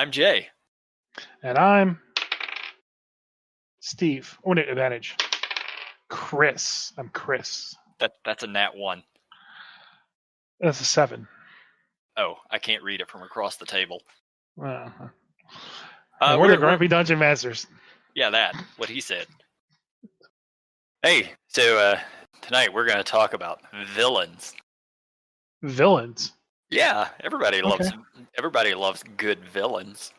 I'm Jay. And I'm Steve. Oh, no, advantage. Chris. I'm Chris. That's a nat 1. That's a 7. Oh, I can't read it from across the table. And We're we're the Grumpy Dungeon Masters. Yeah, what he said. Hey, so tonight we're going to talk about villains. Villains? Yeah, everybody loves good villains.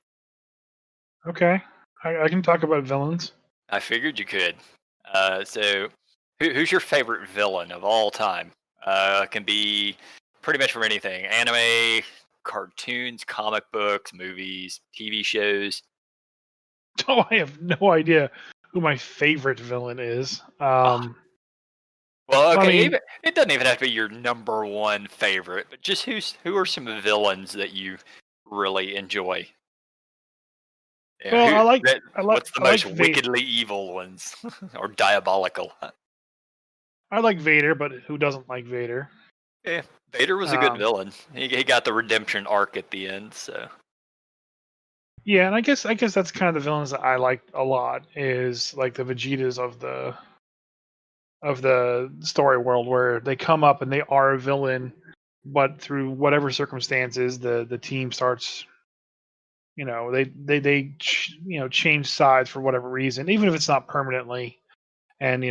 Okay, I can talk about villains. I figured you could. So who's your favorite villain of all time? Can be pretty much from anything. Anime, cartoons, comic books, movies, TV shows. Oh, I have no idea who my favorite villain is. Well, okay, I mean, it doesn't even have to be your number one favorite, but just who are some villains that you really enjoy? Yeah, well, what's the I like most Vader. wickedly evil ones or diabolical? I like Vader, but who doesn't like Vader? Yeah, Vader was a good villain. He got the redemption arc at the end, so. Yeah, and I guess that's kind of the villains that I like a lot. Is like the Vegetas of the story world, where they come up and they are a villain, but through whatever circumstances, the team starts, they change sides for whatever reason, even if it's not permanently, and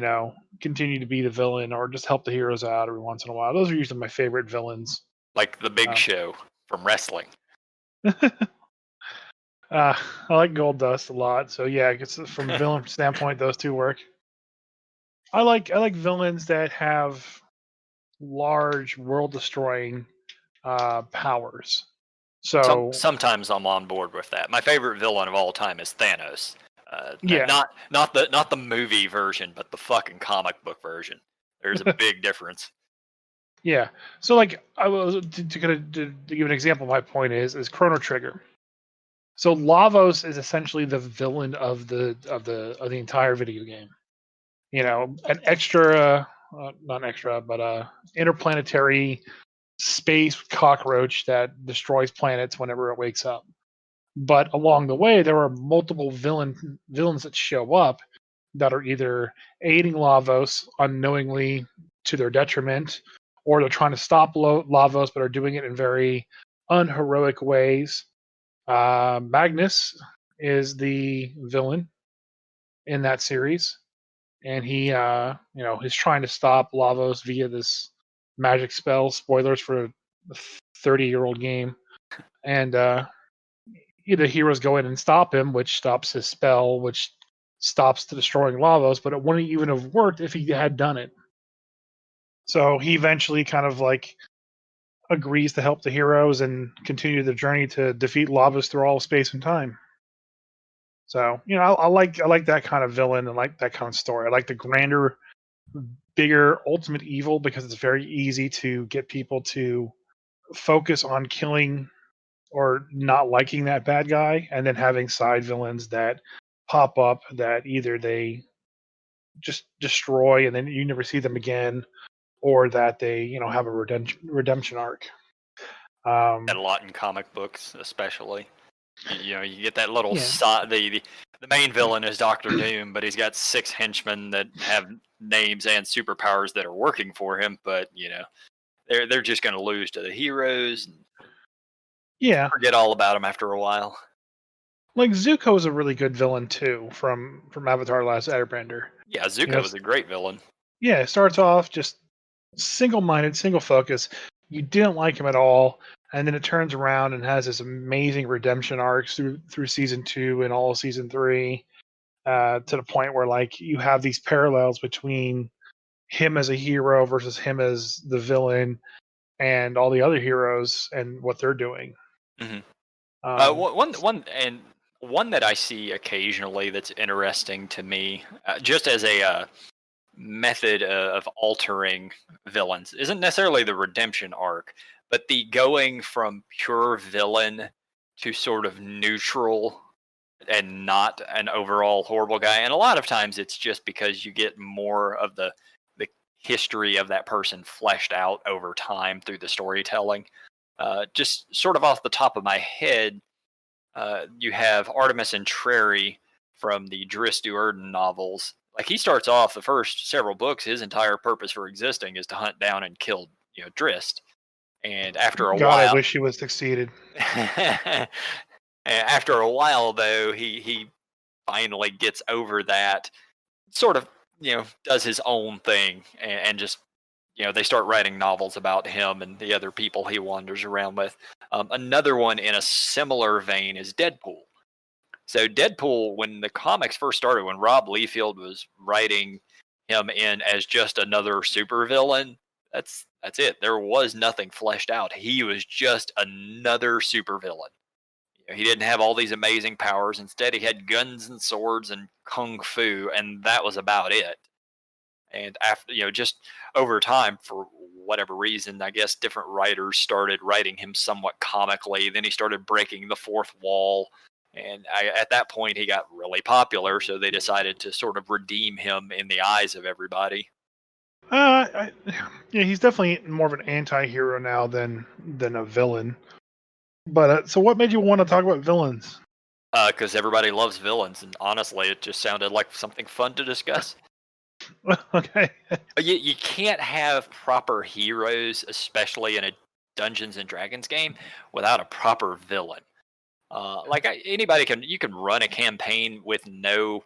continue to be the villain or just help the heroes out every once in a while. Those are usually my favorite villains. Like the Big Show from wrestling. I like Gold Dust a lot, so yeah, I guess from a villain standpoint, those two work. I like villains that have large world-destroying powers. So sometimes I'm on board with that. My favorite villain of all time is Thanos. Yeah. Not the movie version, but the fucking comic book version. There's a big difference. Yeah. So like I was to give an example. My point is Chrono Trigger. So Lavos is essentially the villain of the entire video game. An extra, not extra, but interplanetary space cockroach that destroys planets whenever it wakes up. But along the way, there are multiple villains that show up that are either aiding Lavos unknowingly to their detriment, or they're trying to stop Lavos but are doing it in very unheroic ways. Magnus is the villain in that series, and he, is trying to stop Lavos via this magic spell. Spoilers for a 30-year-old game, and the heroes go in and stop him, which stops his spell, which stops the destroying Lavos, but it wouldn't even have worked if he had done it. So he eventually kind of like agrees to help the heroes and continue the journey to defeat Lavos through all of space and time. So I like that kind of villain and like that kind of story. I like the grander, bigger, ultimate evil because it's very easy to get people to focus on killing or not liking that bad guy, and then having side villains that pop up that either they just destroy and then you never see them again, or that they have a redemption arc. That a lot in comic books, especially. You get that little the main villain is Doctor Doom, but he's got 6 henchmen that have names and superpowers that are working for him, but they're just going to lose to the heroes. Yeah, forget all about them after a while. Like Zuko is a really good villain too from Avatar: Last Airbender. Yeah, Zuko was a great villain. Yeah, it starts off just single-minded, single focus. You didn't like him at all, and then it turns around and has this amazing redemption arcs through season 2 and all of season 3, to the point where like you have these parallels between him as a hero versus him as the villain, and all the other heroes and what they're doing. Mm-hmm. One that I see occasionally that's interesting to me, just as a method of altering villains, isn't necessarily the redemption arc, but the going from pure villain to sort of neutral and not an overall horrible guy. And a lot of times it's just because you get more of the history of that person fleshed out over time through the storytelling. Just sort of off the top of my head, You have Artemis Entreri from the Dris Duerden novels. Like he starts off the first several books, his entire purpose for existing is to hunt down and kill, Drist. And after a God, I while, wish he was succeeded. after a while though, he finally gets over that. Sort of, does his own thing and just they start writing novels about him and the other people he wanders around with. Another one in a similar vein is Deadpool. So Deadpool, when the comics first started, when Rob Liefeld was writing him in as just another supervillain, that's it. There was nothing fleshed out. He was just another supervillain. He didn't have all these amazing powers. Instead, he had guns and swords and kung fu, and that was about it. And after, just over time, for whatever reason, I guess different writers started writing him somewhat comically. Then he started breaking the fourth wall. And at that point, he got really popular. So they decided to sort of redeem him in the eyes of everybody. Yeah, he's definitely more of an anti-hero now than a villain. But so, what made you want to talk about villains? Because everybody loves villains. And honestly, it just sounded like something fun to discuss. Okay. You can't have proper heroes, especially in a Dungeons and Dragons game, without a proper villain. Anybody you can run a campaign with no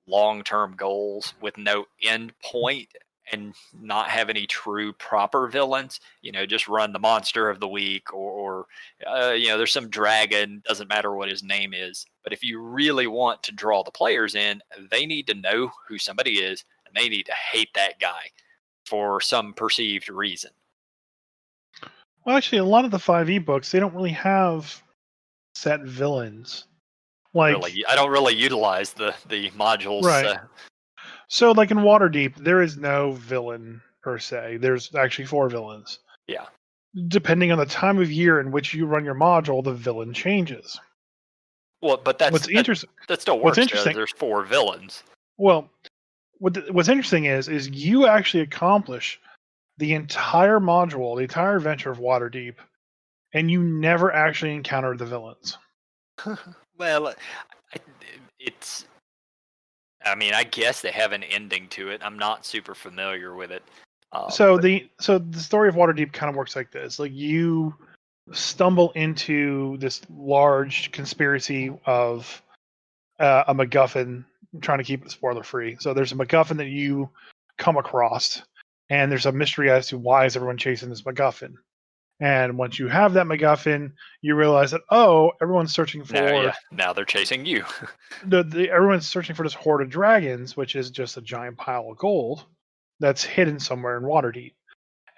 long-term goals, with no end point, and not have any true proper villains. Just run the monster of the week, or there's some dragon. Doesn't matter what his name is. But if you really want to draw the players in, they need to know who somebody is, and they need to hate that guy for some perceived reason. Well, actually, a lot of the 5e books, they don't really have set villains. Really, I don't really utilize the modules. Right. So, like in Waterdeep, there is no villain per se. There's actually 4 villains. Yeah. Depending on the time of year in which you run your module, the villain changes. Well, but What's interesting? That still What's works. interesting? There's 4 villains. Well, what's interesting is you actually accomplish the entire module, the entire adventure of Waterdeep, and you never actually encounter the villains. Well, it's. I mean, I guess they have an ending to it. I'm not super familiar with it. So the story of Waterdeep kind of works like this: like you stumble into this large conspiracy of a MacGuffin, trying to keep it spoiler free. So there's a MacGuffin that you come across, and there's a mystery as to why is everyone chasing this MacGuffin. And once you have that MacGuffin, you realize that everyone's searching for now they're chasing you. everyone's searching for this hoard of dragons, which is just a giant pile of gold that's hidden somewhere in Waterdeep.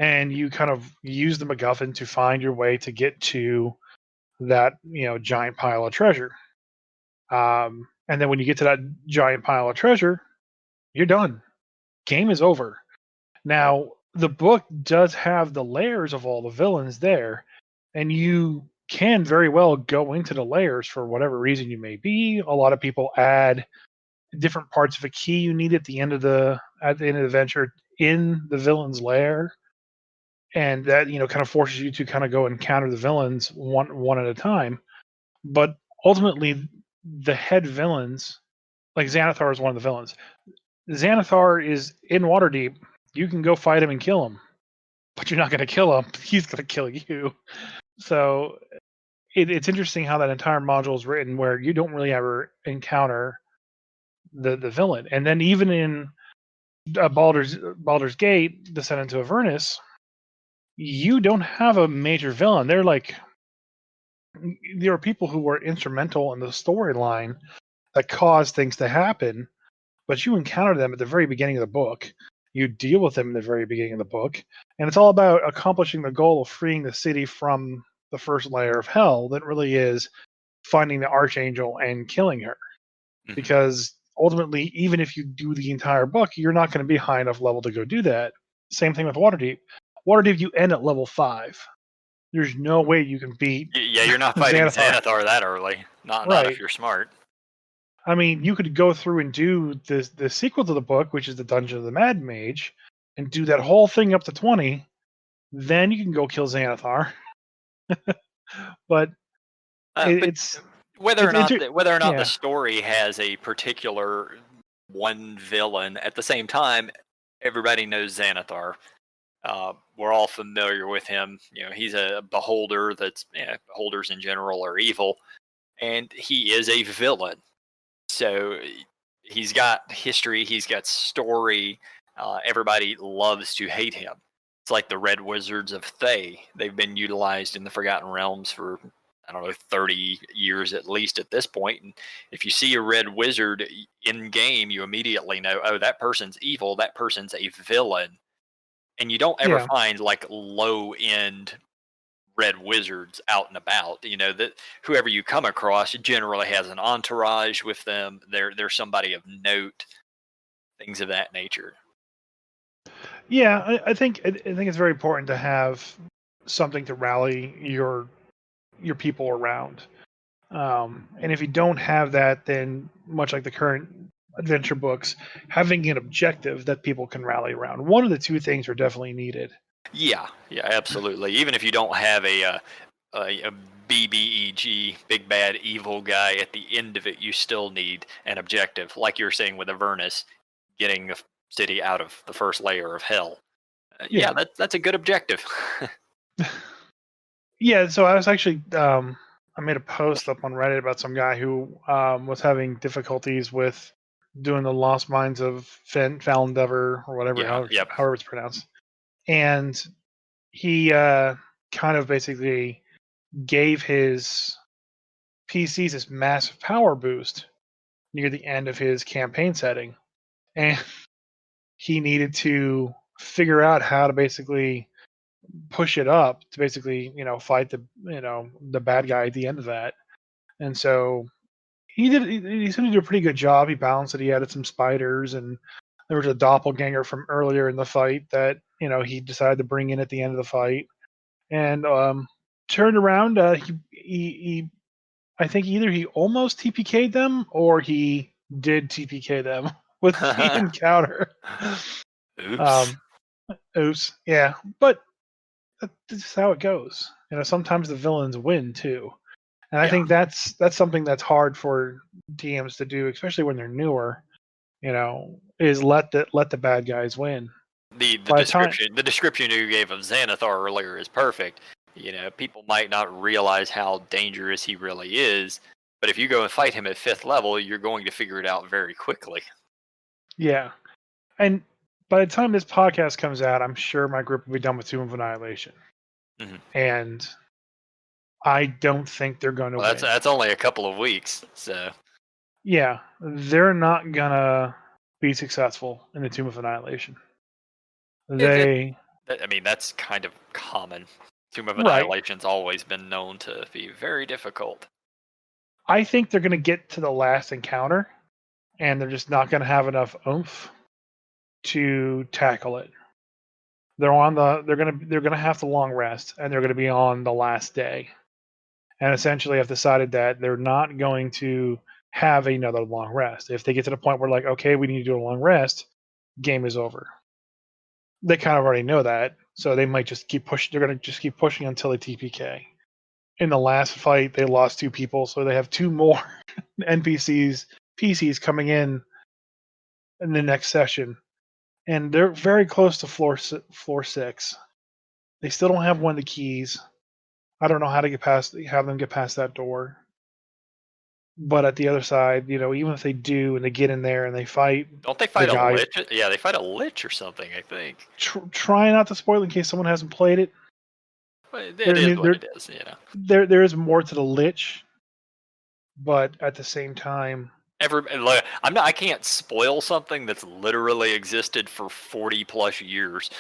And you kind of use the MacGuffin to find your way to get to that giant pile of treasure. And then when you get to that giant pile of treasure, you're done. Game is over. Now, the book does have the layers of all the villains there, and you can very well go into the layers for whatever reason you may be. A lot of people add different parts of a key you need at the end of the adventure in the villain's lair, and that kind of forces you to kind of go encounter the villains one at a time. But ultimately, the head villains, like Xanathar, is one of the villains. Xanathar is in Waterdeep. You can go fight him and kill him, but you're not going to kill him. He's going to kill you. So it's interesting how that entire module is written, where you don't really ever encounter the villain. And then even in Baldur's Gate, Descent into Avernus, you don't have a major villain. There are people who were instrumental in the storyline that caused things to happen, but you encounter them at the very beginning of the book. You deal with them in the very beginning of the book, and it's all about accomplishing the goal of freeing the city from the first layer of hell that really is finding the Archangel and killing her. Mm-hmm. Because ultimately, even if you do the entire book, you're not going to be high enough level to go do that. Same thing with Waterdeep. Waterdeep, you end at level 5. There's no way you can beat. Yeah, you're not fighting Xanathar that early. Not if you're smart. I mean, you could go through and do the sequel to the book, which is the Dungeon of the Mad Mage, and do that whole thing up to 20. Then you can go kill Xanathar. But it's Whether or It's not the yeah, story has a particular one villain, at the same time, everybody knows Xanathar. We're all familiar with him. You know, he's a beholder. Beholders in general are evil, and he is a villain. So he's got history. He's got story. Everybody loves to hate him. It's like the Red Wizards of Thay. They've been utilized in the Forgotten Realms for, I don't know, 30 years at least at this point. And if you see a red wizard in game, you immediately know, oh, that person's evil. That person's a villain. And you don't ever yeah. find like low end red wizards out and about. You know that whoever you come across generally has an entourage with them. They're somebody of note, things of that nature. Yeah, I think it's very important to have something to rally your people around. And if you don't have that, then much like the current adventure books, having an objective that people can rally around. One of the two things are definitely needed. Yeah, yeah, absolutely. Even if you don't have a BBEG, big bad evil guy at the end of it, you still need an objective, like you were saying with Avernus, getting the city out of the first layer of hell. Yeah, Yeah, that's a good objective. yeah. So I was actually I made a post up on Reddit about some guy who was having difficulties with doing the Lost Mines of Falendever or whatever, Yeah, yep. however it's pronounced, and he kind of basically gave his PCs this massive power boost near the end of his campaign setting, and he needed to figure out how to basically push it up to basically fight the bad guy at the end of that. And so he seemed to do a pretty good job. He balanced it. He added some spiders, and there was a doppelganger from earlier in the fight that he decided to bring in at the end of the fight, and turned around. He I think either he almost TPK'd them or he did TPK them with the encounter. Oops. Um, oops. Yeah, but this is how it goes. Sometimes the villains win too, and I Yeah. think that's something that's hard for DMs to do, especially when they're newer. Is let the bad guys win. The By the time, description you gave of Xanathar earlier is perfect. You know, people might not realize how dangerous he really is, but if you go and fight him at 5th level, you're going to figure it out very quickly. yeah, and by the time this podcast comes out, I'm sure my group will be done with Tomb of Annihilation, Mhm. and I don't think they're going to Well, win. that's only a couple of weeks, so Yeah, they're not gonna be successful in the Tomb of Annihilation. it, it They I mean that's kind of common. Tomb of right. Annihilation's always been known to be very difficult. I think they're gonna get to the last encounter, and they're just not gonna have enough oomph to tackle it. They're gonna have to long rest, and they're gonna be on the last day, and essentially have decided that they're not going to have another long rest. If they get to the point where like, okay, we need to do a long rest, game is over. They kind of already know that, so they might just keep pushing. They're going to just keep pushing until they TPK. In the last fight, they lost 2 people, so they have 2 more NPCs, PCs coming in the next session, and they're very close to floor 6. They still don't have one of the keys. I don't know how to have them get past that door. But at the other side, even if they do and they get in there and they fight Don't they the fight a guy, lich? Yeah, they fight a lich or something, I think. try not to spoil in case someone hasn't played it. But There, it I is mean, what it is, you know. there is more to the lich, but at the same time, I can't spoil something that's literally existed for 40 plus years.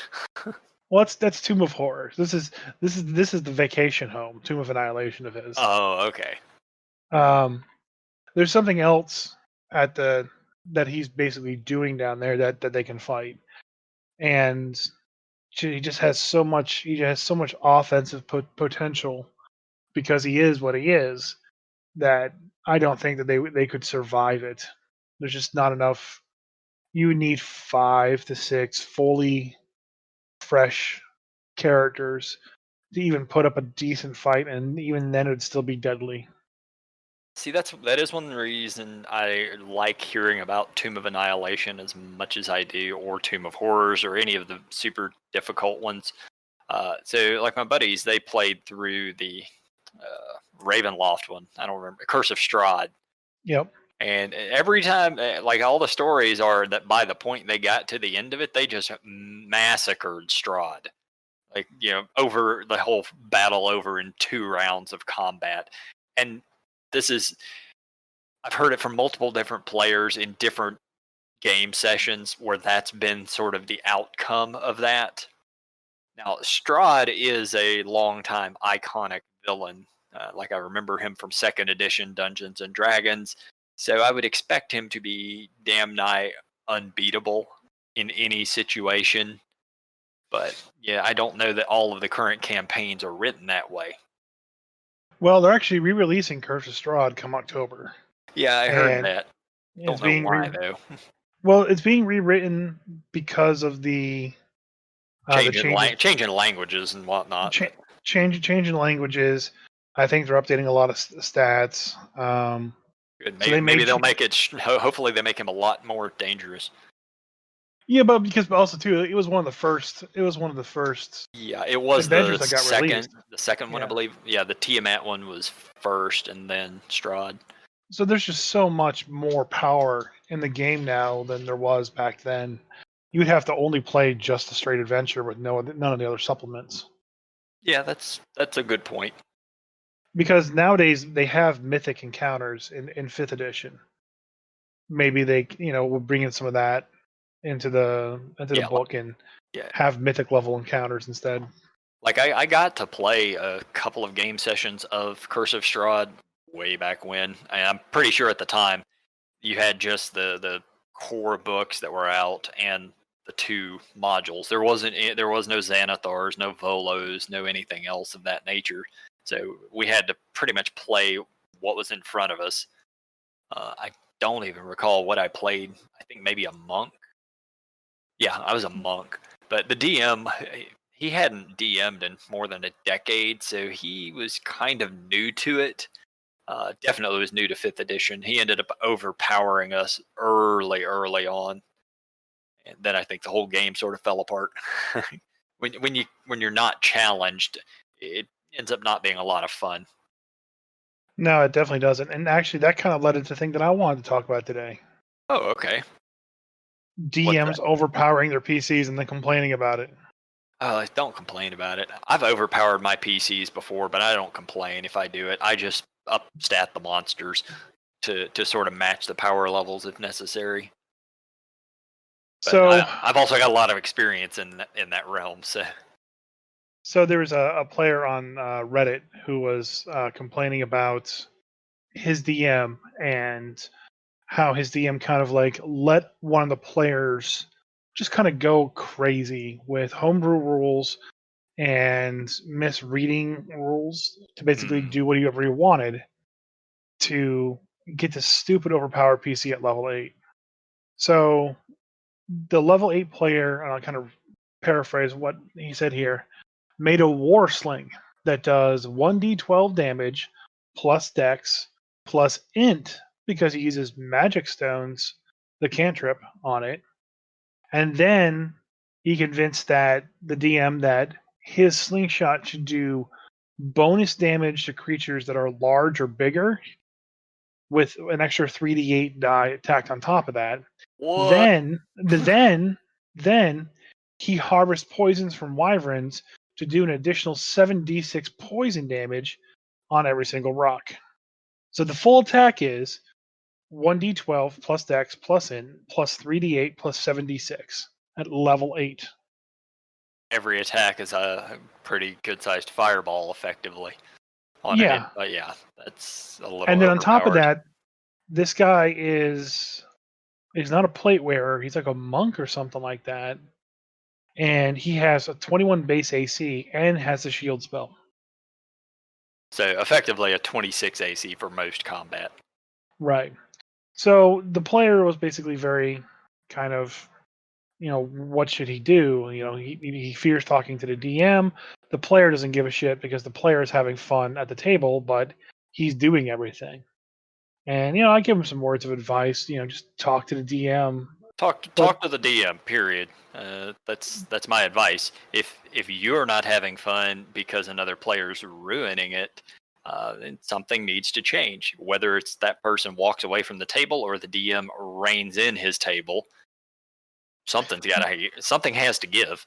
well, that's Tomb of Horrors. This is the vacation home, Tomb of Annihilation of his. Oh, okay. Um, there's something else at the that he's basically doing down there that they can fight, and he just has so much. He has so much offensive potential because he is what he is that I don't think that they could survive it. There's just not enough. You need 5 to 6 fully fresh characters to even put up a decent fight, and even then it'd still be deadly. See, that is one reason I like hearing about Tomb of Annihilation as much as I do, or Tomb of Horrors, or any of the super difficult ones. So, like my buddies, they played through the Ravenloft one. I don't remember Curse of Strahd, Yep. and every time, like all the stories are that by the point they got to the end of it, they just massacred Strahd. Like over the whole battle over in 2 rounds of combat, and this is I've heard it from multiple different players in different game sessions where that's been sort of the outcome of that. Now, Strahd is a longtime iconic villain. Like I remember him from second edition Dungeons and Dragons. So I would expect him to be damn nigh unbeatable in any situation. But yeah, I don't know that all of the current campaigns are written that way. Well, they're actually re-releasing Curse of Strahd come October, Yeah, I heard and that. it's Don't know being why though. well, it's being rewritten because of the changes, Changing languages and whatnot. cha- But changing languages. I think they're updating a lot of stats. good. So Maybe they maybe made they'll make it. Hopefully, they make him a lot more dangerous. yeah, but also too, it was one of the first. It was one of the first Yeah, it was adventures that got released. the second one, I Yeah. believe. Yeah, the Tiamat one was first, and then Strahd. So there's just so much more power in the game now than there was back then. You would have to only play just a straight adventure with none of the other supplements. Yeah, that's a good point. Because nowadays they have mythic encounters in fifth edition. Maybe they will bring in some of that into the Yeah, book and yeah. have mythic level encounters instead. Like I got to play a couple of game sessions of Curse of Strahd way back when, and I'm pretty sure at the time you had just the core books that were out and the 2 modules. There was no Xanathars, no Volos, no anything else of that nature. So we had to pretty much play what was in front of us. I don't even recall what I played. I think maybe a monk. Yeah, I was a monk. But the DM, he hadn't DM'd in more than a decade, so he was kind of new to it. Definitely was new to fifth edition. He ended up overpowering us early on, and then I think the whole game sort of fell apart. When you're not challenged, it ends up not being a lot of fun. No, it definitely doesn't. And actually, that kind of led into the thing that I wanted to talk about today. Oh, okay. What's that? DMs overpowering their PCs and then complaining about it. Oh, don't complain about it. I've overpowered my PCs before, but I don't complain if I do it. I just upstat the monsters to sort of match the power levels if necessary. But So, I've also got a lot of experience in that realm. so there was a player on Reddit who was complaining about his DM and how his DM kind of like let one of the players just kind of go crazy with homebrew rules and misreading rules to basically do whatever he wanted to get this stupid overpowered PC at level 8. So the level 8 player, and I'll kind of paraphrase what he said here, made a war sling that does 1d12 damage plus dex plus int because he uses magic stones, the cantrip on it. And then he convinced that the DM that his slingshot should do bonus damage to creatures that are large or bigger with an extra 3d8 die tacked on top of that. What? Then he harvests poisons from wyverns to do an additional 7d6 poison damage on every single rock. So the full attack is 1d12 plus dex plus int plus 3d8 plus 7d6 at level 8. Every attack is a pretty good sized fireball, effectively on an. Yeah. But yeah, that's a little And then on top of overpowered. that, this guy is he's not a plate wearer. He's like a monk or something like that. And he has a 21 base AC and has a shield spell. So effectively a 26 AC for most combat. Right. So the player was basically very kind of, what should he do? He fears talking to the DM. The player doesn't give a shit because the player is having fun at the table, but he's doing everything. And I give him some words of advice. Just talk to the DM. Talk But talk to the DM. Period. That's my advice. If you're not having fun because another player's ruining it, then something needs to change. Whether it's that person walks away from the table or the DM reins in his table, something has to give.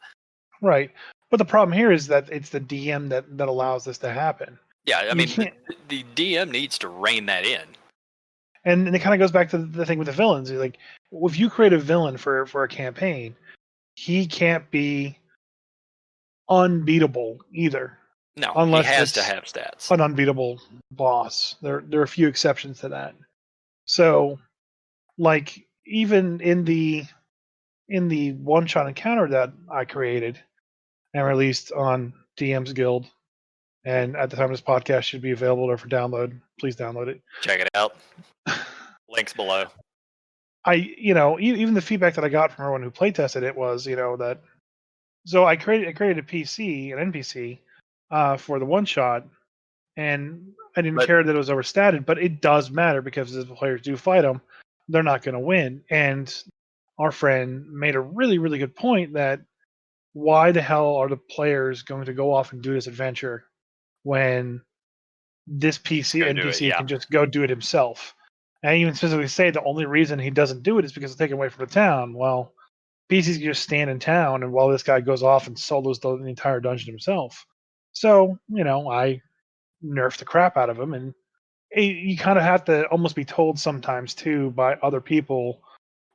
right. But the problem here is that it's the DM that allows this to happen. Yeah, I You mean can't. the DM needs to rein that in. And it kind of goes back to the thing with the villains. Like, if you create a villain for a campaign, he can't be unbeatable either, No, he unless has to it's have stats. an unbeatable boss. There are a few exceptions to that. So, like, even in the one shot encounter that I created and released on DM's Guild, and at the time this podcast should be available there for download. Please download it. Check it out. Links below. Even the feedback that I got from everyone who play tested it was, that. So I created a PC, an NPC, for the one shot, and I didn't But care that it was overstated, but it does matter because if the players do fight them, they're not going to win. And our friend made a really, really good point that why the hell are the players going to go off and do this adventure when this PC go do it. NPC Yeah. can just go do it himself? And even specifically say the only reason he doesn't do it is because it's taken away from the town. Well, PCs can just stand in town, and while this guy goes off and solos the entire dungeon himself. So, I nerfed the crap out of him, and you kind of have to almost be told sometimes too by other people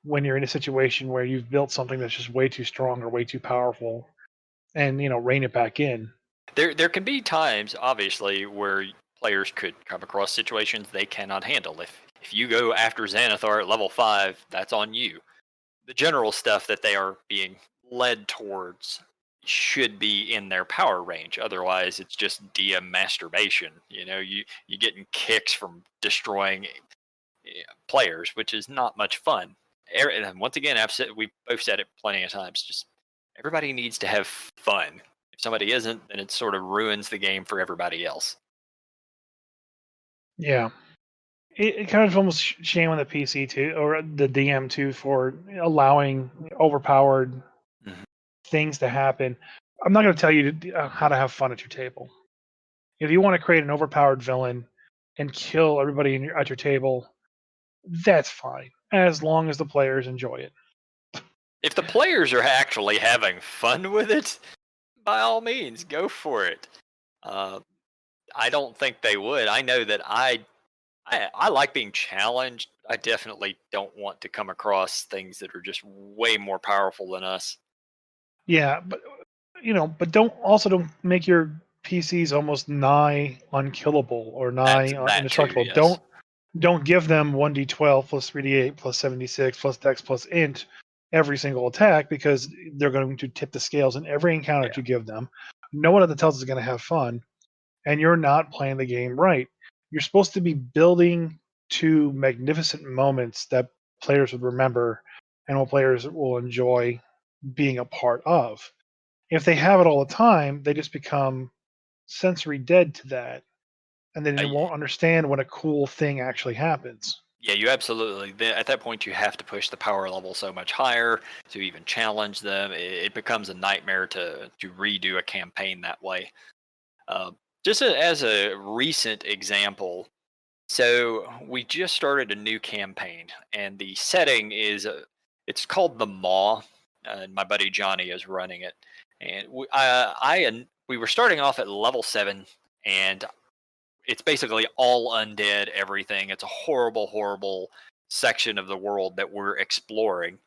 when you're in a situation where you've built something that's just way too strong or way too powerful, and rein it back in. There can be times, obviously, where players could come across situations they cannot handle. If you go after Xanathar at level 5, that's on you. The general stuff that they are being led towards should be in their power range. Otherwise, it's just DM masturbation. You getting kicks from destroying players, which is not much fun. And once again, we both said it plenty of times. Just everybody needs to have fun. If somebody isn't, then it sort of ruins the game for everybody else. Yeah, it kind of almost shame on the PC too, or the DM too, for allowing overpowered Mhm. things to happen. I'm not going to tell you how to have fun at your table. If you want to create an overpowered villain and kill everybody at your table, that's fine, as long as the players enjoy it. If the players are actually having fun with it, by all means, go for it. Uh, I don't think they would. I know that I like being challenged. I definitely don't want to come across things that are just way more powerful than us. Yeah, but don't make your PCs almost nigh unkillable or nigh That too, indestructible. yes. Don't give them 1d12 plus 3d8 plus 76 plus dex plus int every single attack, because they're going to tip the scales in every encounter Yeah. you give them. No one at the tells is going to have fun, and you're not playing the game right. You're supposed to be building to magnificent moments that players would remember and what players will enjoy being a part of. If they have it all the time, they just become sensory dead to that, and then they I, won't understand when a cool thing actually happens. Yeah, you absolutely. At that point, you have to push the power level so much higher to even challenge them. It becomes a nightmare to redo a campaign that way. Uh, just as a recent example, so we just started a new campaign, and the setting is it's called the Maw, and my buddy Johnny is running it. And we were starting off at level 7, and it's basically all undead everything. It's a horrible, horrible section of the world that we're exploring.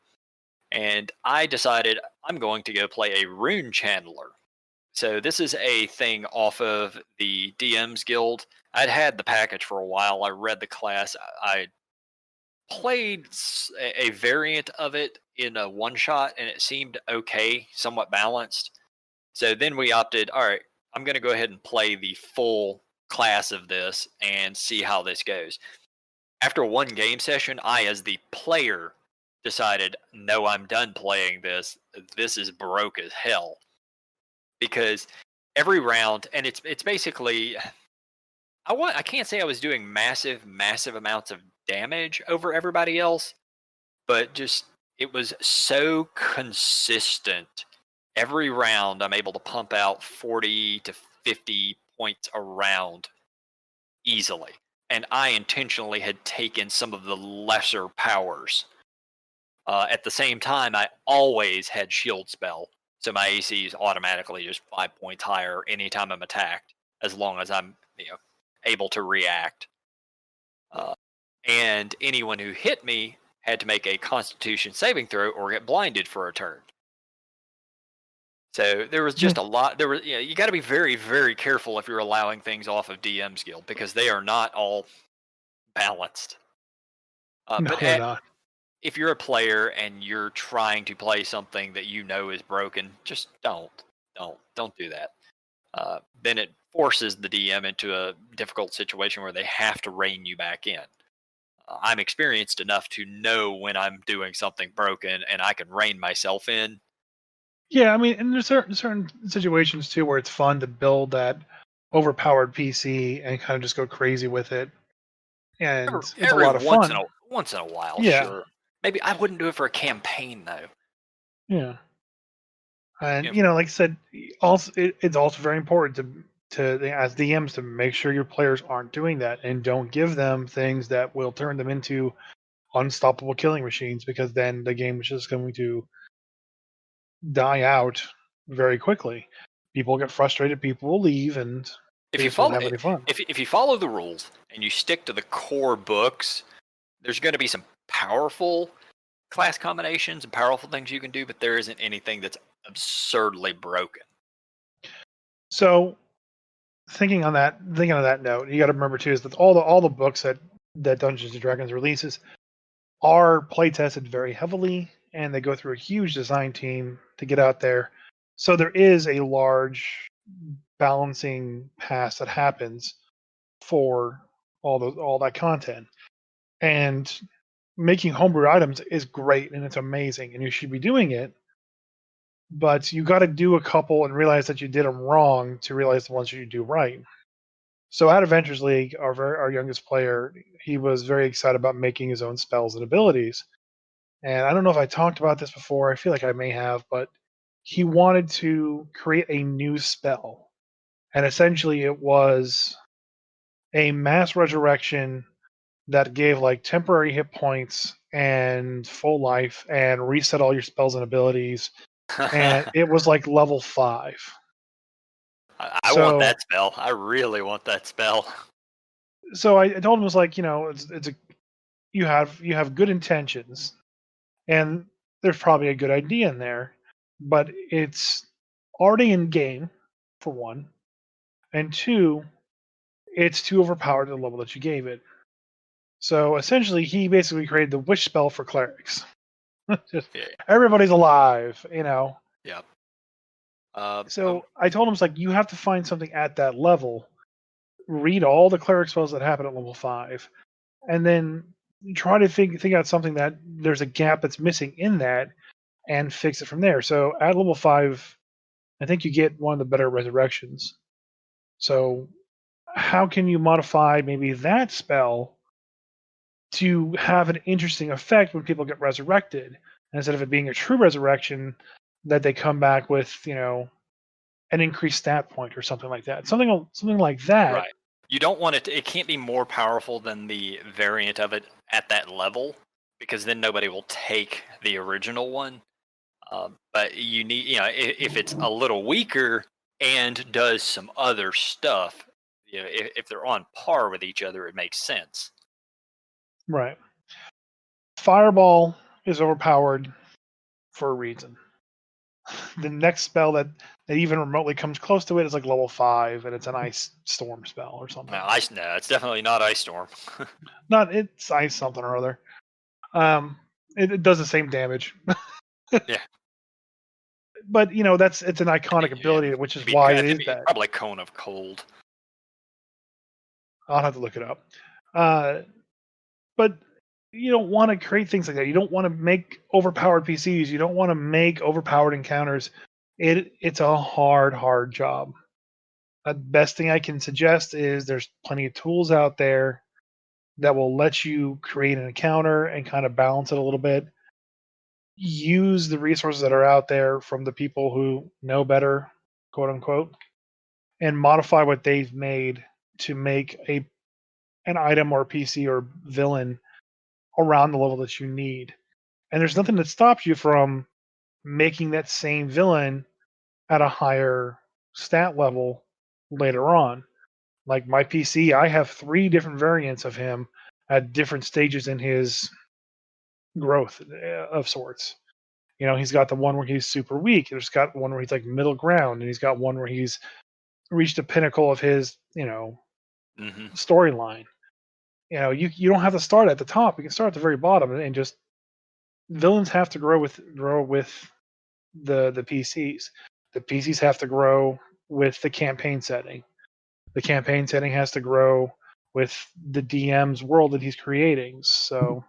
And I decided I'm going to go play a rune channeler. So this is a thing off of the DM's Guild. I'd had the package for a while. I read the class. I played a variant of it in a one shot, and it seemed okay, somewhat balanced. So then we opted, all right, I'm going to go ahead and play the full class of this and see how this goes. After one game session, I, as the player, decided, no, I'm done playing this. This is broke as hell. Because every round, and it's basically, I can't say I was doing massive amounts of damage over everybody else, but just it was so consistent. Every round, I'm able to pump out 40 to 50 points a round easily. And I intentionally had taken some of the lesser powers. At the same time, I always had shield spell, so my AC is automatically just 5 points higher anytime I'm attacked, as long as I'm able to react. Uh, and anyone who hit me had to make a Constitution saving throw or get blinded for a turn. So there was just a lot. There was, you got to be very careful if you're allowing things off of DM's Guild because they are not all balanced. No, they're not. If you're a player and you're trying to play something that you know is broken, just don't do that. Then it forces the DM into a difficult situation where they have to rein you back in. I'm experienced enough to know when I'm doing something broken, and I can rein myself in. Yeah, I mean, and there's certain situations too where it's fun to build that overpowered PC and kind of just go crazy with it, and it's a Every lot of fun. once in a while, Yeah, sure. Maybe I wouldn't do it for a campaign though. yeah, and You like I said, also it's also very important to as DMs to make sure your players aren't doing that and don't give them things that will turn them into unstoppable killing machines, because then the game is just going to die out very quickly. People get frustrated, people will leave, and if they you just won't follow have any fun. if you follow the rules and you stick to the core books, there's going to be some powerful class combinations and powerful things you can do, but there isn't anything that's absurdly broken. So thinking on that note, you got to remember too is that all the books that Dungeons and Dragons releases are play tested very heavily, and they go through a huge design team to get out there. So there is a large balancing pass that happens for all that content. And making homebrew items is great and it's amazing, and you should be doing it. But you got to do a couple and realize that you did them wrong to realize the ones that you do right. So at Adventures League, our youngest player, he was very excited about making his own spells and abilities. And I don't know if I talked about this before. I feel like I may have, but he wanted to create a new spell. And essentially it was a mass resurrection that gave like temporary hit points and full life and reset all your spells and abilities. And it was like level 5. I want So that spell. I really want that spell. so I told him, it was like, it's a you have good intentions, and there's probably a good idea in there, but it's already in game, for one, and two, it's too overpowered at the level that you gave it. So essentially, he basically created the wish spell for clerics. Just Yeah. everybody's alive. Yep. So I told him, it's like, you have to find something at that level, read all the cleric spells that happen at level 5, and then try to think out something that there's a gap that's missing in that, and fix it from there. So at level 5, I think you get one of the better resurrections. So how can you modify maybe that spell to have an interesting effect when people get resurrected, instead of it being a true resurrection, that they come back with an increased stat point or something like that. Something like that. right. You don't want it. It can't be more powerful than the variant of it at that level, because then nobody will take the original one. But you need, if it's a little weaker and does some other stuff, if they're on par with each other, it makes sense. Right. Fireball is overpowered for a reason. The next spell that even remotely comes close to it is like level 5, and it's an ice storm spell or something. No, it's definitely not Ice Storm. It's ice something or other. It does the same damage. Yeah. But it's an iconic ability, which is why it is that. Probably Cone of Cold. I'll have to look it up. But you don't want to create things like that. You don't want to make overpowered PCs. You don't want to make overpowered encounters. It's a hard job. The best thing I can suggest is there's plenty of tools out there that will let you create an encounter and kind of balance it a little bit. Use the resources that are out there from the people who know better, quote unquote, and modify what they've made to make an item or PC or villain around the level that you need. And there's nothing that stops you from making that same villain at a higher stat level later on. Like my PC, I have 3 different variants of him at different stages in his growth of sorts. He's got the one where he's super weak. There's got one where he's like middle ground, and he's got one where he's reached the pinnacle of his, Hmm. storyline. You don't have to start at the top. You can start at the very bottom, and just villains have to grow with the PCs. The PCs have to grow with the campaign setting. The campaign setting has to grow with the DM's world that he's creating. So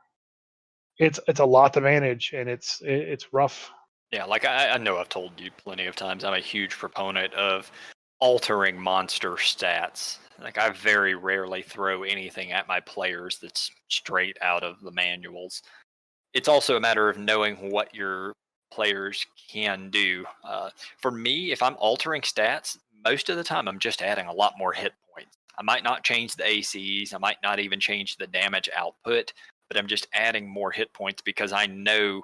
it's a lot to manage, and it's rough. Yeah, like I know I've told you plenty of times, I'm a huge proponent of altering monster stats. Like I very rarely throw anything at my players that's straight out of the manuals. It's also a matter of knowing what your players can do. For me, if I'm altering stats, most of the time I'm just adding a lot more hit points. I might not change the ACs, I might not even change the damage output, but I'm just adding more hit points because I know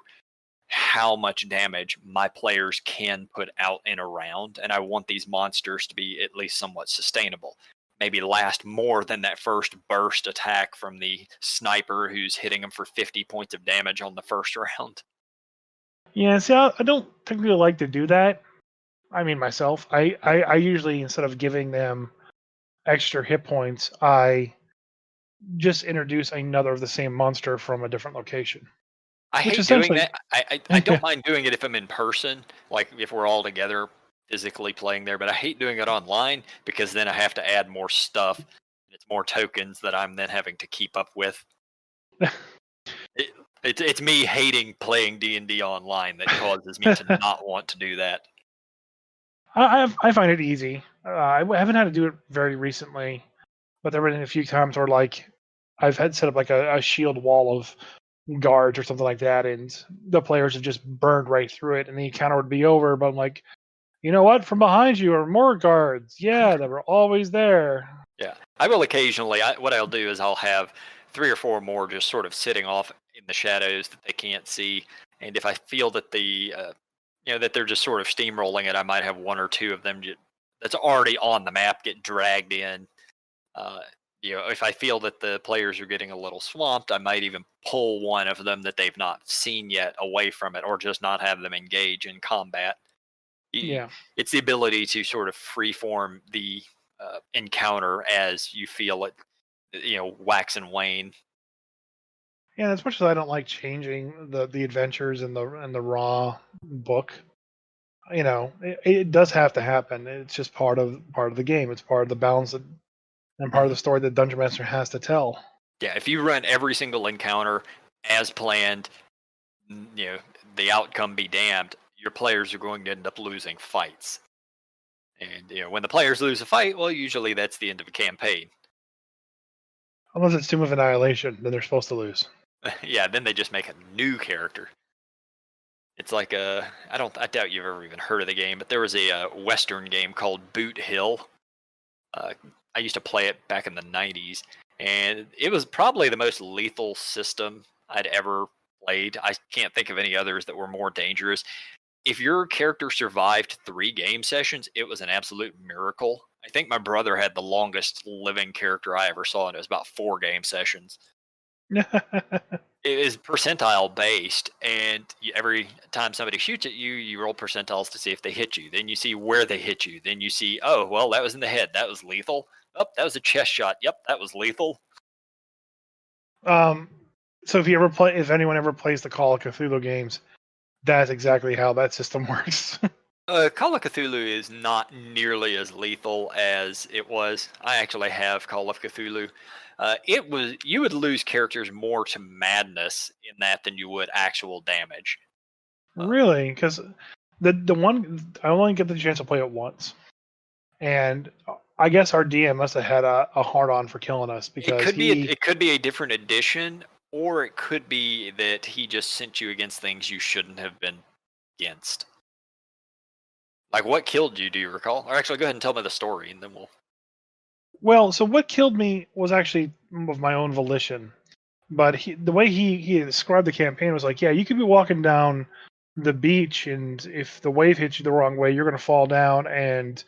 how much damage my players can put out in a round, and I want these monsters to be at least somewhat sustainable. Maybe last more than that first burst attack from the sniper who's hitting them for 50 points of damage on the first round. Yeah, see, I don't typically like to do that. I mean, myself, I usually, instead of giving them extra hit points, I just introduce another of the same monster from a different location. I Which hate doing essentially, that. I don't mind doing it if I'm in person, like if we're all together physically playing there, but I hate doing it online because then I have to add more stuff. It's more tokens that I'm then having to keep up with. It, it's me hating playing D&D online that causes me to not want to do that. I find it easy. I haven't had to do it very recently, but there have been a few times where like I've had set up like a shield wall of guards or something like that, and the players have just burned right through it, and the encounter would be over. But I'm like, you know what? From behind you are more guards. Yeah, that were always there. Yeah, I will occasionally. What I'll do is I'll have 3 or 4 more just sort of sitting off in the shadows that they can't see, and if I feel that that they're just sort of steamrolling it, I might have 1 or 2 of them that's already on the map get dragged in. Uh, if I feel that the players are getting a little swamped, I might even pull one of them that they've not seen yet away from it, or just not have them engage in combat. Y- Yeah, It's the ability to sort of freeform the encounter as you feel it, wax and wane. yeah. As much as I don't like changing the adventures and the raw book, it does have to happen. It's just part of the game. It's part of the balance and part of the Mhm. story that Dungeon Master has to tell. Yeah, if you run every single encounter as planned, n- you know, the outcome be damned, your players are going to end up losing fights. And when the players lose a fight, well, usually that's the end of a campaign. Unless it's Tomb of Annihilation, then they're supposed to lose. Yeah, then they just make a new character. It's like I doubt you've ever even heard of the game, but there was a Western game called Boot Hill. Uh, I used to play it back in the '90s, and it was probably the most lethal system I'd ever played. I can't think of any others that were more dangerous. If your character survived 3 game sessions, it was an absolute miracle. I think my brother had the longest living character I ever saw, and it was about 4 game sessions. It is percentile based, and every time somebody shoots at you, you roll percentiles to see if they hit you. Then you see where they hit you. Then you see, oh, well, that was in the head. That was lethal. Oh, that was a chest shot. Yep, that was lethal. um, so if anyone ever plays the Call of Cthulhu games, that's exactly how that system works. Call of Cthulhu is not nearly as lethal as it was. I actually have Call of Cthulhu. You would lose characters more to madness in that than you would actual damage. Uh, Really, because the one I only get the chance to play it once, and I guess our DM must have had a hard on for killing us because it could be a different edition, or it could be that he just sent you against things you shouldn't have been against. Like, what killed you? Do you recall? Or actually, go ahead and tell me the story, and then we'll. Well, so what killed me was actually of my own volition. But the way he described the campaign was like, yeah, you could be walking down the beach, and if the wave hits you the wrong way, you're going to fall down, and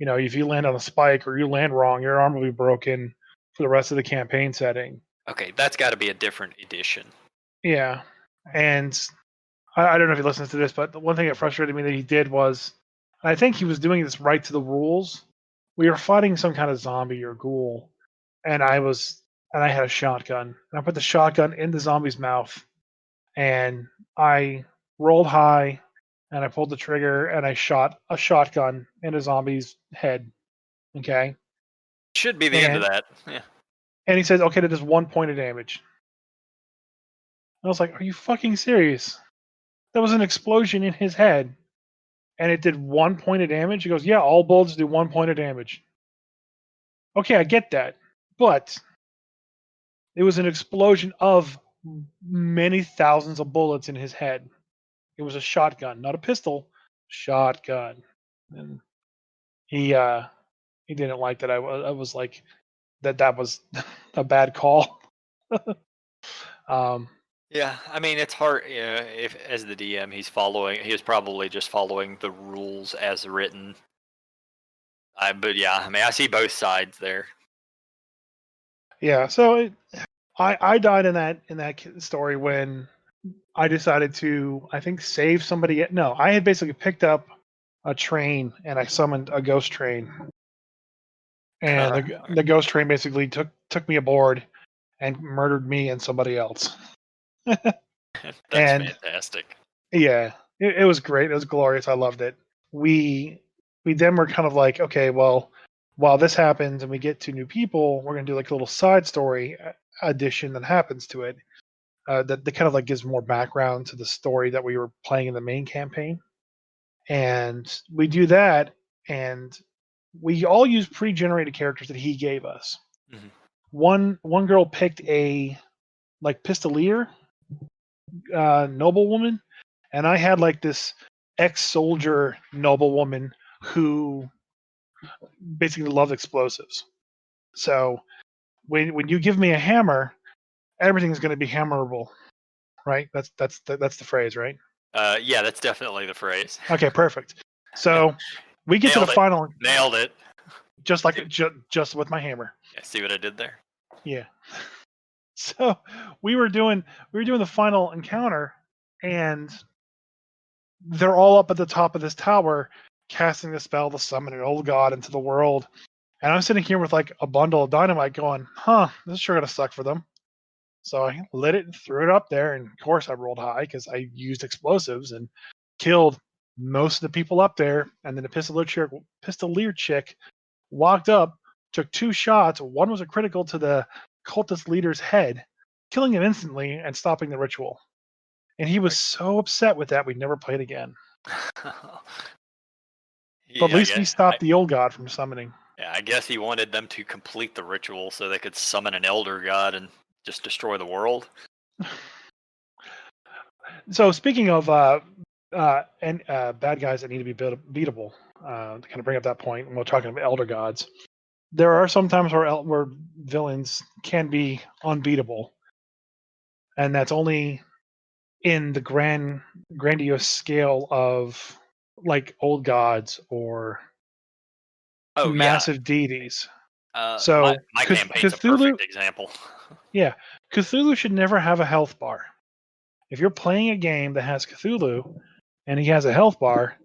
if you land on a spike or you land wrong, your arm will be broken for the rest of the campaign setting. Okay, that's got to be a different edition. Yeah, and I don't know if he listens to this, but the one thing that frustrated me that he did was, I think he was doing this right to the rules. We were fighting some kind of zombie or ghoul, and I had a shotgun. And I put the shotgun in the zombie's mouth, and I rolled high, and I pulled the trigger, and I shot a shotgun in a zombie's head. Okay, Should be the end of and that. Yeah. and he says, okay, that is 1 point of damage. I was like, are you fucking serious? There was an explosion in his head, and it did 1 point of damage. He goes, yeah, all bullets do 1 point of damage. Okay, I get that, but it was an explosion of many thousands of bullets in his head. It was a shotgun, not a pistol. Shotgun, and he didn't like that. I was like that was a bad call. um, Yeah, I mean it's hard. Yeah, if as the DM, he was probably just following the rules as written. But yeah, I mean I see both sides there. yeah, so I died in that story when I decided to, I think, save somebody. No, I had basically picked up a train and I summoned a ghost train, and the ghost train basically took me aboard and murdered me and somebody else. That's And fantastic. yeah, it was great. It was glorious. I loved it. We then were kind of like, okay, well, while this happens and we get to new people, we're gonna do like a little side story addition that happens to it. That kind of like gives more background to the story that we were playing in the main campaign. And we do that, and we all use pre-generated characters that he gave us. Mm-hmm. One girl picked a like pistolier noblewoman, and I had like this ex-soldier noblewoman who basically loved explosives. So when you give me a hammer, everything's going to be hammerable, right? That's the phrase, right? Yeah, that's definitely the phrase. Okay, perfect. So we get to the final. Nailed it. Just like just with my hammer. Yeah, see what I did there? Yeah. So we were doing the final encounter, and they're all up at the top of this tower casting the spell to summon an old god into the world. And I'm sitting here with like a bundle of dynamite going, this is sure gonna suck for them. So I lit it and threw it up there, and of course I rolled high because I used explosives and killed most of the people up there. And then the pistolier chick walked up, took 2 shots. One was a critical to the cultist leader's head, killing him instantly and stopping the ritual. And he was so upset with that we never played again. Yeah, But at least we stopped the old god from summoning. Yeah, I guess he wanted them to complete the ritual so they could summon an elder god and just destroy the world. So speaking of bad guys that need to be beatable, to kind of bring up that point, when we're talking about elder gods, there are some times where villains can be unbeatable, and that's only in the grandiose scale of like old gods or massive deities. So my campaign's a perfect example. Yeah, Cthulhu should never have a health bar. If you're playing a game that has Cthulhu and he has a health bar,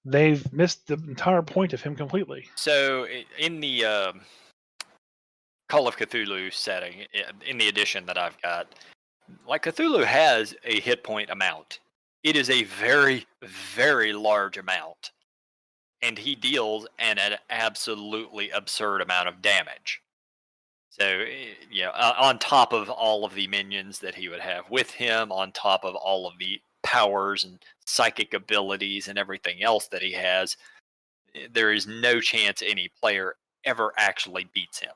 they've missed the entire point of him completely. So in the Call of Cthulhu setting, in the edition that I've got, like Cthulhu has a hit point amount. It is a very, very large amount. And he deals an absolutely absurd amount of damage. So, on top of all of the minions that he would have with him, on top of all of the powers and psychic abilities and everything else that he has, there is no chance any player ever actually beats him.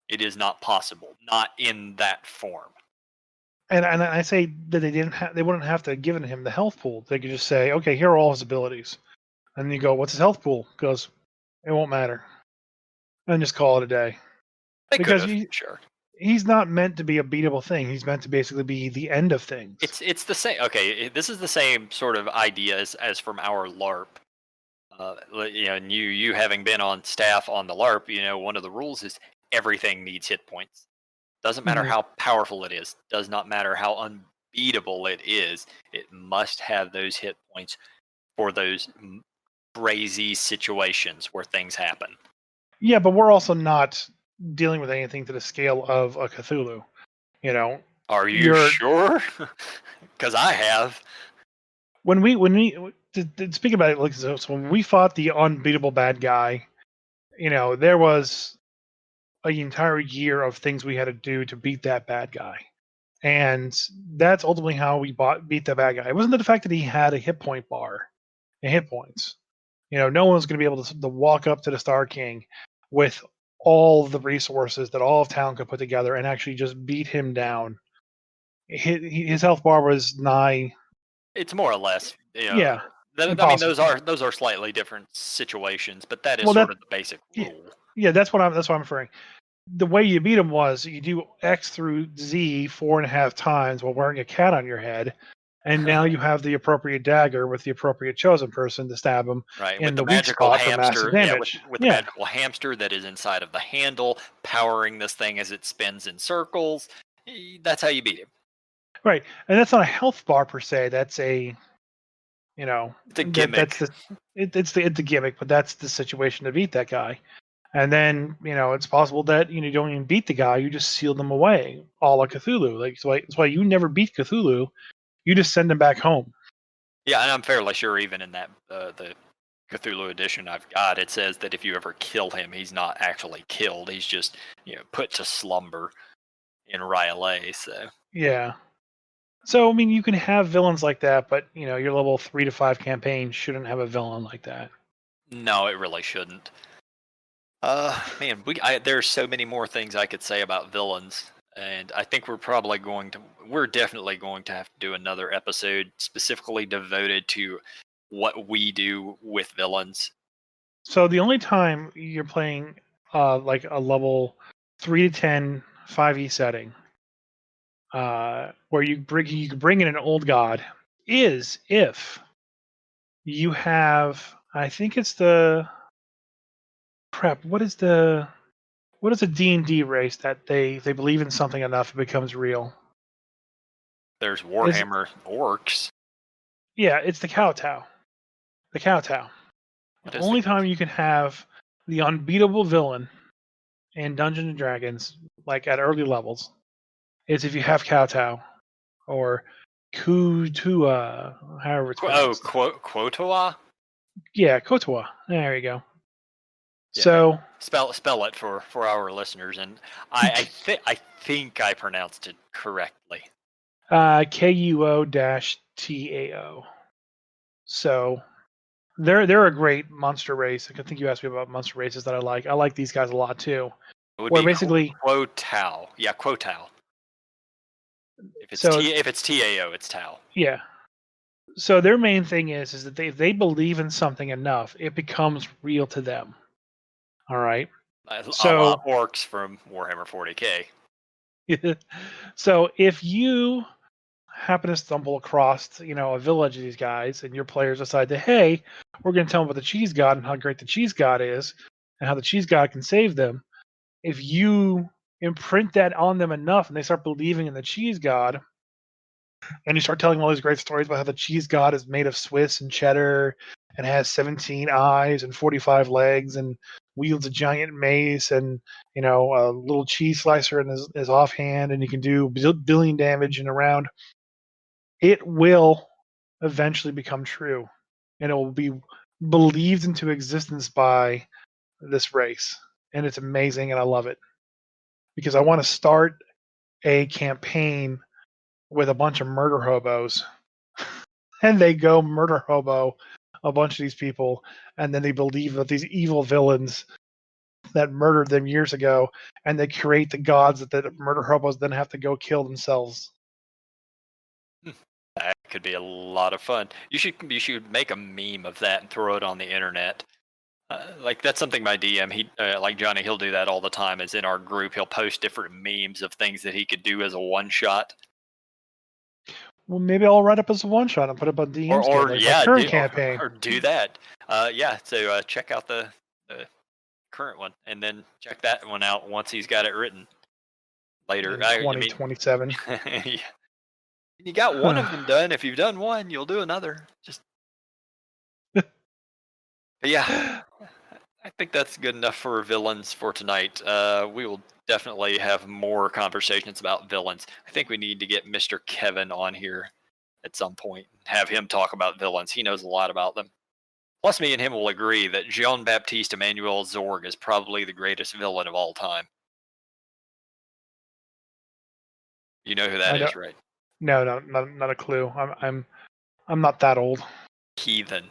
It is not possible, not in that form. And I say that they wouldn't have to have given him the health pool. They could just say, okay, here are all his abilities, and then you go, what's his health pool? Goes, it won't matter, and just call it a day. They could Because have, sure. he's not meant to be a beatable thing. He's meant to basically be the end of things. It's the same. Okay, this is the same sort of idea as from our LARP. And you having been on staff on the LARP, one of the rules is everything needs hit points. Doesn't matter how powerful it is. Does not matter how unbeatable it is. It must have those hit points for those crazy situations where things happen. Yeah, but we're also not dealing with anything to the scale of a Cthulhu. Are you sure? Because I have. When we to speak about it, like so when we fought the unbeatable bad guy, there was an entire year of things we had to do to beat that bad guy, and that's ultimately how we beat the bad guy. It wasn't the fact that he had a hit point bar and hit points. No one's going to be able to walk up to the Star King with all of the resources that all of town could put together and actually just beat him down. His health bar was nigh. It's more or less. Yeah. I mean, those are slightly different situations, but that is sort of the basic rule. Yeah, that's what I'm referring. The way you beat him was you do X through Z 4.5 times while wearing a cat on your head, and now you have the appropriate dagger with the appropriate chosen person to stab him in the weak spot for massive damage. With the magical hamster that is inside of the handle, powering this thing as it spins in circles. That's how you beat him. Right, and that's not a health bar per se. That's a it's a gimmick. It's a gimmick, but that's the situation to beat that guy. And then it's possible that you don't even beat the guy; you just seal them away, all like Cthulhu. That's why you never beat Cthulhu. You just send him back home. Yeah, and I'm fairly sure even in that the Cthulhu edition I've got, it says that if you ever kill him, he's not actually killed. He's just put to slumber in R'lyeh. So yeah. So I mean, you can have villains like that, but your level 3 to 5 campaign shouldn't have a villain like that. No, it really shouldn't. Man, there's so many more things I could say about villains, and I think we're definitely going to have to do another episode specifically devoted to what we do with villains. So the only time you're playing like a level 3 to 10 5e setting, where you can bring in an old god, is if you have, I think it's the crap. What is a D&D race that they believe in something enough it becomes real? There's Warhammer orcs. Yeah, it's the Kowtow. The Kowtow. The only time you can have the unbeatable villain in Dungeons and Dragons, like at early levels, is if you have Kowtow or Kutua, however it's pronounced. Quotoa? Yeah, Kotoa. There you go. Yeah, so spell it for our listeners, and I think I pronounced it correctly. KUO-TAO. So they're a great monster race. I think you asked me about monster races that I like. I like these guys a lot too. It would be basically Quotao. Yeah, Quotao. If it's TAO, it's Tau. Yeah. So their main thing is that if they believe in something enough, it becomes real to them. All right. So orcs from Warhammer 40K. So if you happen to stumble across, a village of these guys, and your players decide that, hey, we're going to tell them about the cheese god and how great the cheese god is, and how the cheese god can save them. If you imprint that on them enough, and they start believing in the cheese god, and you start telling all these great stories about how the cheese god is made of Swiss and cheddar, and has 17 eyes and 45 legs, and wields a giant mace, and a little cheese slicer in his offhand, and he can do billion damage in a round. It will eventually become true, and it will be believed into existence by this race, and it's amazing, and I love it because I want to start a campaign with a bunch of murder hobos, and they go murder hobo a bunch of these people, and then they believe that these evil villains that murdered them years ago, and they create the gods that the murder hobos then have to go kill themselves. That could be a lot of fun. You should make a meme of that and throw it on the internet. Like that's something my DM, he like Johnny, he'll do that all the time. Is in our group, he'll post different memes of things that he could do as a one shot. Well, maybe I'll write up as a one shot and put up on DM Or like yeah, my current campaign. or do that. Yeah, so check out the current one, and then check that one out once he's got it written later. In I mean, 2027. yeah. You got one of them done. If you've done one, you'll do another. Just but yeah, I think that's good enough for villains for tonight. We will definitely have more conversations about villains. I think we need to get Mr. Kevin on here at some point and have him talk about villains. He knows a lot about them. Plus, me and him will agree that Jean-Baptiste Emmanuel Zorg is probably the greatest villain of all time. You know who that is, right? No, not a clue. I'm not that old. Heathen.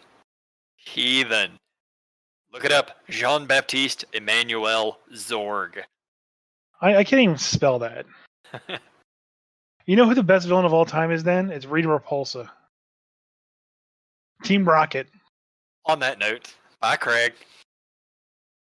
Look it up. Jean-Baptiste Emmanuel Zorg. I can't even spell that. You know who the best villain of all time is then? It's Rita Repulsa. Team Rocket. On that note, bye, Craig.